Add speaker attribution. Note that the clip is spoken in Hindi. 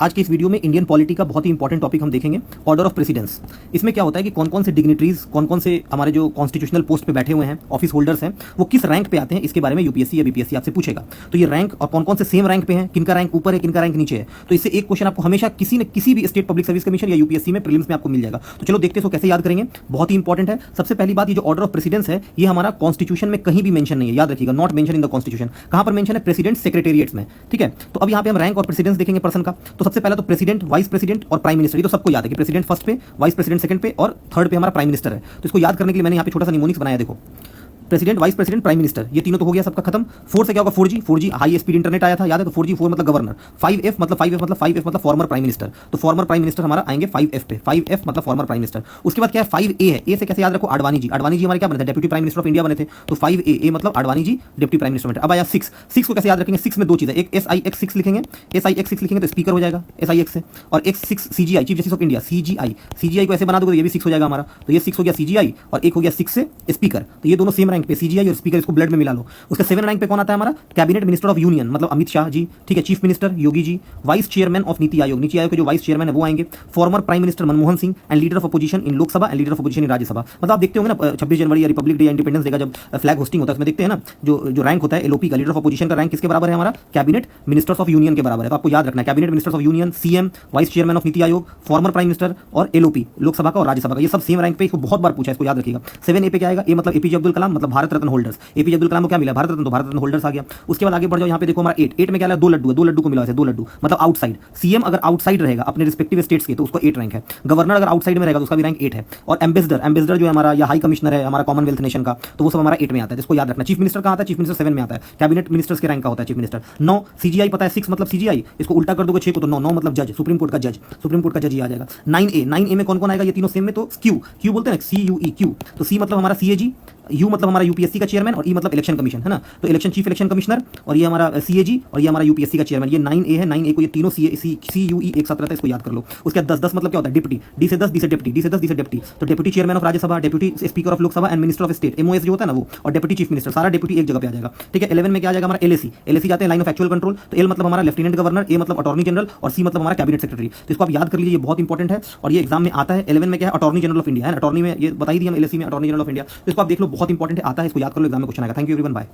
Speaker 1: आज के इस वीडियो में इंडियन पॉलिटी का बहुत ही इंपॉर्टेंट टॉपिक हम देखेंगे, ऑर्डर ऑफ प्रेसिडेंस। इसमें क्या होता है कि कौन कौन से डिग्निटरीज, कौन कौन से हमारे जो कॉन्स्टिट्यूशनल पोस्ट पे बैठे हुए हैं, ऑफिस होल्डर्स हैं, वो किस रैंक पे आते हैं, इसके बारे में यूपीएससी या बीपीएससी आपसे पूछेगा। तो ये रैंक और कौन कौन से सेम रैंक पे हैं, किनका रैंक ऊपर है, किनका रैंक नीचे है, तो इससे एक क्वेश्चन आपको हमेशा किसी भी स्टेट पब्लिक सर्विस कमीशन या यूपीएससी में प्रीलिम्स में आपको मिल जाएगा। तो चलो देखते हैं कैसे याद करेंगे, बहुत ही इंपॉर्टेंट है। सबसे पहली बात, ये जो ऑर्डर ऑफ प्रेसिडेंस है, ये हमारा कॉन्स्टिट्यूशन में कहीं भी मेंशन नहीं है, याद रखिएगा, not mention in the constitution. कहां पर मेंशन है? प्रेसिडेंट सेक्रेटेरिएट्स में, ठीक है। तो अब यहाँ पे हम रैंक और प्रेसिडेंस देखेंगे पर्सन का। तो सबसे पहला तो प्रेसिडेंट, वाइस प्रेसिडेंट और प्राइम मिनिस्टर, ये तो सबको याद है कि प्रेसिडेंट फर्स्ट पे, वाइस प्रेसिडेंट सेकंड पे और थर्ड पे हमारा प्राइम मिनिस्टर है। तो इसको याद करने के लिए मैंने यहाँ पे छोटा सा निमोनिक्स बनाया, देखो, president, vice president, prime minister, ये तीनों तो हो गया, सबका खत्म। 4 से क्या होगा? 4G हाई स्पीड इंटरनेट आया था, याद है? तो 4G, 4 मतलब गवर्नर। 5F मतलब फॉर्मर प्राइम मिनिस्टर, तो फॉर्मर प्राइम मिनिस्टर हमारा आएंगे 5F पे। 5F मतलब फॉर्मर प्राइम मिनिस्टर। उसके बाद क्या है? 5A है। ए से कैसे याद रखो? आडवाणी जी। आडवाणी जी हमारे क्या बने थे? Deputy prime minister of India बने थे। तो 5A मतलब Advani ji deputy prime minister बने। अब आया 6 को कैसे याद रखेंगे? 6 में दो चीजें, एक SIX6 लिखेंगे, SIX6 लिखेंगे तो स्पीकर हो जाएगा SIX से, और X6 CGI, chief justice of India, CGI को ऐसे बना दोगे तो ये भी 6 हो जाएगा हमारा। तो ये 6 हो गया CGI और एक हो गया 6 से स्पीकर। तो ये दोनों सेम रैंक पे, CGI और स्पीकर, इसको ब्लड में मिला लो। उसके 7 रैंक पे कौन आता है हमारा? कैबिनेट मिनिस्टर ऑफ यूनियन, मतलब अमित शाह जी, ठीक है। Chief minister Yogi ji, vice chairman of NITI Aayog, NITI Aayog के जो वाइस चेयरमैन है वो आएंगे। Former prime minister Manmohan Singh and leader of opposition in Lok Sabha and leader of opposition in Rajya Sabha. मतलब आप देखते होंगे ना 26 जनवरी या रिपब्लिक डे या इंडिपेंडेंस डे का जब फ्लैग होस्टिंग होता है, उसमें देखते हैं ना जो रैंक होता है एलओपी का, लीडर ऑफ अपोजिशन का रैंक किसके बराबर है हमारा? कैबिनेट मिनिस्टर्स ऑफ यूनियन के बराबर है। तो आपको याद रखना है, cabinet ministers of union, CM, vice chairman of NITI आयोग, फॉर्मर प्राइम मिनिस्टर और एलओपी लोकसभा का और राज्यसभा का, ये सब सेम रैंक पे। इसको बहुत बार पूछा है, इसको याद रखिएगा। 7A पे क्या आएगा? ए मतलब एपीजे अब्दुल कलाम, मतलब भारत रत्न होल्डर्स। एपीजे अब्दुल कलाम को क्या मिला? भारत रत्न, तो भारत रत्न होल्डर्स आ गया। उसके बाद आगे बढ़ जाओ, यहाँ पे देखो हमारा 8 में क्या है? 2 लड्डू है, 2 लड्डू को मिला है, 2 लड्डू मतलब आउटसाइड। सीएम अगर आउटसाइड रहेगा अपने रिस्पेक्टिव स्टेट्स के तो उसको 8 रैंक है। गवर्नर अगर आउटसाइड में रहेगा तो उसका भी रैंक 8 है। और एम्बेसडर जो है हमारा, या हाई कमिश्नर है हमारा कॉमनवेल्थ नेशन का, तो वो सब हमारा 8 में आता है। इसको याद रखना। चीफ मिनिस्टर कहाँ आता है? चीफ मिनिस्टर 7 में आता है। कैबिनेट मिनिस्टर्स के रैंक का होता है चीफ मिनिस्टर। 9 CGI पता है, 6 मतलब CGI, इसको उल्टा कर दोगे 6 को तो 9 मतलब जज, सुप्रीम कोर्ट का जज, सुप्रीम कोर्ट का जज ही आ जाएगा। 9A में कौन कौन आएगा? ये तीनों सेम में, तो क्यू बोलते हैं ना, CUE। तो C मतलब हमारा CAG, यू मतलब हमारा यूपीएससी का चेयरमैन और ई मतलब इलेक्शन कमीशन, है ना। तो इलेक्शन चीफ इलेक्शन कमिश्नर, और ये हमारा CAG और ये हमारा यूपीएससी का चेयरमैन। ये 9A है, 9A को ये तीनों CUE एक साथ रहता है, इसको याद कर लो। उसके बाद 10 मतलब क्या होता है? डिप्टी, D से 10, D से डिप्टी, D से 10, D से डिप्टी। तो deputy chairman of Rajya Sabha, deputy speaker of Lok Sabha and minister of state, MOS जो होता है ना वो, और डिप्टी चीफ मिनिस्टर, सारा डिप्टी एक जगह पे आ जाएगा, ठीक है। 11 में क्या आ जाएगा हमारा? LAC जाते हैं, लाइन ऑफ एक्चुअल कंट्रोल। तो L मतलब हमारा लेफ्टिनेंट गवर्नर, A मतलब अटॉर्नी जनरल और C मतलब हमारा कैबिनेट सेक्रेटरी। तो इसको आप याद कर लीजिए, ये बहुत इंपॉर्टेंट है और ये एग्जाम में आता है। 11 में क्या है? अटॉर्नी जनरल ऑफ इंडिया है। अटॉर्नी में ये बताई दी हम, LAC में अटॉर्नी जनरल ऑफ इंडिया। तो इसको आप देख लो, बहुत इंपॉर्टेंट है, आता है, इसको याद कर लो, एग्जाम में क्वेश्चन आएगा। Thank you everyone, bye.